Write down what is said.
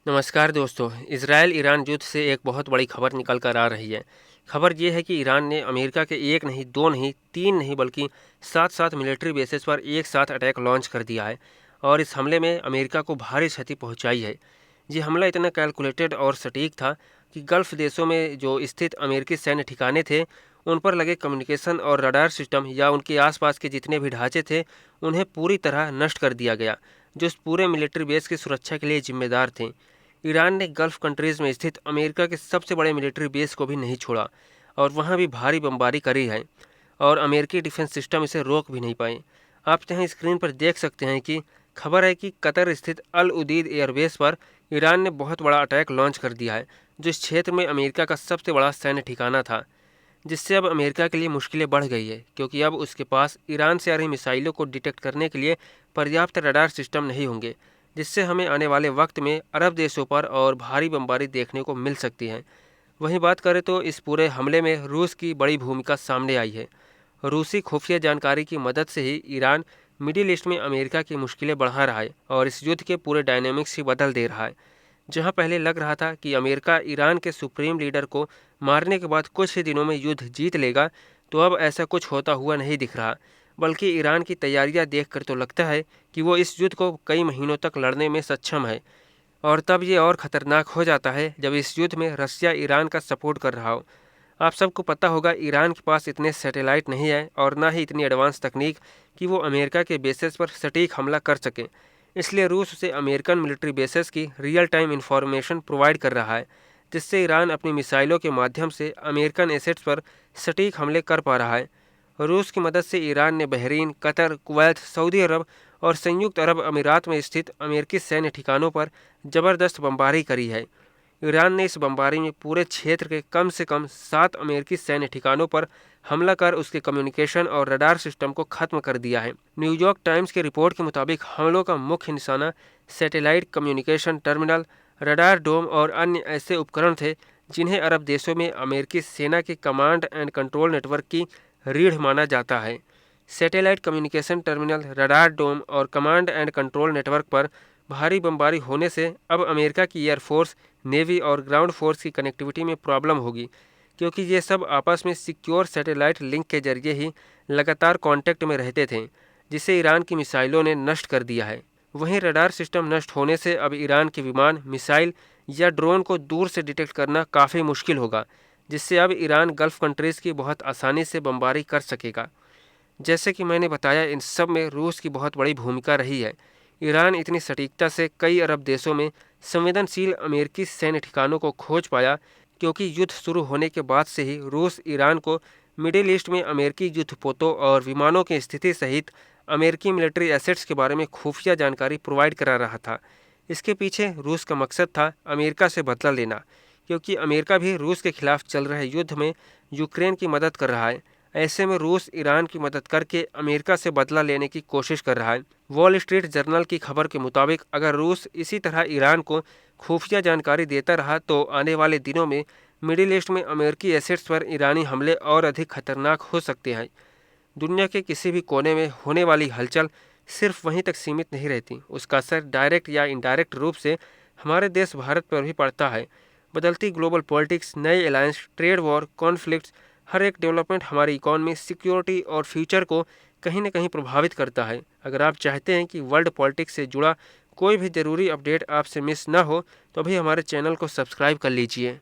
नमस्कार दोस्तों। Israel Iran युद्ध से एक बहुत बड़ी खबर निकल कर आ रही है। खबर ये है कि ईरान ने अमेरिका के एक नहीं, दो नहीं, तीन नहीं बल्कि सात सात मिलिट्री बेसेस पर एक साथ अटैक लॉन्च कर दिया है और इस हमले में अमेरिका को भारी क्षति पहुंचाई है। ये हमला इतना कैलकुलेटेड और सटीक था कि गल्फ देशों में जो स्थित अमेरिकी सैन्य ठिकाने थे उन पर लगे कम्युनिकेशन और रडार सिस्टम या उनके आसपास के जितने भी ढांचे थे उन्हें पूरी तरह नष्ट कर दिया गया, जो इस पूरे मिलिट्री बेस की सुरक्षा के लिए जिम्मेदार थे। ईरान ने गल्फ कंट्रीज में स्थित अमेरिका के सबसे बड़े मिलिट्री बेस को भी नहीं छोड़ा और वहां भी भारी बमबारी करी है और अमेरिकी डिफेंस सिस्टम इसे रोक भी नहीं पाए। आप यहाँ स्क्रीन पर देख सकते हैं कि खबर है कि कतर स्थित अल उदीद एयरबेस पर ईरान ने बहुत बड़ा अटैक लॉन्च कर दिया है, जो इस क्षेत्र में अमेरिका का सबसे बड़ा सैन्य ठिकाना था। जिससे अब अमेरिका के लिए मुश्किलें बढ़ गई है, क्योंकि अब उसके पास ईरान से आ रही मिसाइलों को डिटेक्ट करने के लिए पर्याप्त रडार सिस्टम नहीं होंगे, जिससे हमें आने वाले वक्त में अरब देशों पर और भारी बमबारी देखने को मिल सकती है। वहीं बात करें तो इस पूरे हमले में रूस की बड़ी भूमिका सामने आई है। रूसी खुफिया जानकारी की मदद से ही ईरान मिडिल ईस्ट में अमेरिका की मुश्किलें बढ़ा रहा है और इस युद्ध के पूरे डायनेमिक्स ही बदल दे रहा है। जहां पहले लग रहा था कि अमेरिका ईरान के सुप्रीम लीडर को मारने के बाद कुछ ही दिनों में युद्ध जीत लेगा, तो अब ऐसा कुछ होता हुआ नहीं दिख रहा। बल्कि ईरान की तैयारियां देखकर तो लगता है कि वो इस युद्ध को कई महीनों तक लड़ने में सक्षम है। और तब ये और ख़तरनाक हो जाता है जब इस युद्ध में रसिया ईरान का सपोर्ट कर रहा हो। आप सबको पता होगा, ईरान के पास इतने सैटेलाइट नहीं है और ना ही इतनी एडवांस तकनीक कि वो अमेरिका के बेसेस पर सटीक हमला कर सके। इसलिए रूस उसे अमेरिकन मिलिट्री बेसेस की रियल टाइम इंफॉर्मेशन प्रोवाइड कर रहा है, जिससे ईरान अपनी मिसाइलों के माध्यम से अमेरिकन एसेट्स पर सटीक हमले कर पा रहा है। रूस की मदद से ईरान ने बहरीन, कतर, कुवैत, सऊदी अरब और संयुक्त अरब अमीरात में स्थित अमेरिकी सैन्य ठिकानों पर ज़बरदस्त बमबारी करी है। ईरान ने इस बमबारी में पूरे क्षेत्र के कम से कम 7 अमेरिकी सैन्य ठिकानों पर हमला कर उसके कम्युनिकेशन और रडार सिस्टम को खत्म कर दिया है। न्यूयॉर्क टाइम्स की रिपोर्ट के मुताबिक हमलों का मुख्य निशाना सैटेलाइट कम्युनिकेशन टर्मिनल, रडार डोम और अन्य ऐसे उपकरण थे जिन्हें अरब देशों में अमेरिकी सेना के कमांड एंड कंट्रोल नेटवर्क की रीढ़ माना जाता है। सैटेलाइट कम्युनिकेशन टर्मिनल, रडार डोम और कमांड एंड कंट्रोल नेटवर्क पर भारी बमबारी होने से अब अमेरिका की एयरफोर्स, नेवी और ग्राउंड फोर्स की कनेक्टिविटी में प्रॉब्लम होगी, क्योंकि ये सब आपस में सिक्योर सैटेलाइट लिंक के जरिए ही लगातार कांटेक्ट में रहते थे, जिसे ईरान की मिसाइलों ने नष्ट कर दिया है। वहीं रडार सिस्टम नष्ट होने से अब ईरान के विमान, मिसाइल या ड्रोन को दूर से डिटेक्ट करना काफ़ी मुश्किल होगा, जिससे अब ईरान गल्फ कंट्रीज़ की बहुत आसानी से बमबारी कर सकेगा। जैसे कि मैंने बताया, इन सब में रूस की बहुत बड़ी भूमिका रही है। ईरान इतनी सटीकता से कई अरब देशों में संवेदनशील अमेरिकी सैन्य ठिकानों को खोज पाया, क्योंकि युद्ध शुरू होने के बाद से ही रूस ईरान को मिडिल ईस्ट में अमेरिकी युद्धपोतों और विमानों की स्थिति सहित अमेरिकी मिलिट्री एसेट्स के बारे में खुफिया जानकारी प्रोवाइड करा रहा था। इसके पीछे रूस का मकसद था अमेरिका से बदला लेना, क्योंकि अमेरिका भी रूस के खिलाफ चल रहे युद्ध में यूक्रेन की मदद कर रहा है। ऐसे में रूस ईरान की मदद करके अमेरिका से बदला लेने की कोशिश कर रहा है। वॉल स्ट्रीट जर्नल की खबर के मुताबिक अगर रूस इसी तरह ईरान को खुफिया जानकारी देता रहा तो आने वाले दिनों में मिडिल ईस्ट में अमेरिकी एसेट्स पर ईरानी हमले और अधिक खतरनाक हो सकते हैं। दुनिया के किसी भी कोने में होने वाली हलचल सिर्फ वहीं तक सीमित नहीं रहती, उसका असर डायरेक्ट या इनडायरेक्ट रूप से हमारे देश भारत पर भी पड़ता है। बदलती ग्लोबल पॉलिटिक्स, नए अलायंस, ट्रेड वॉर, कॉन्फ्लिक्ट्स, हर एक डेवलपमेंट हमारी इकॉनमी, सिक्योरिटी और फ्यूचर को कहीं न कहीं प्रभावित करता है। अगर आप चाहते हैं कि वर्ल्ड पॉलिटिक्स से जुड़ा कोई भी ज़रूरी अपडेट आपसे मिस ना हो, तो अभी हमारे चैनल को सब्सक्राइब कर लीजिए।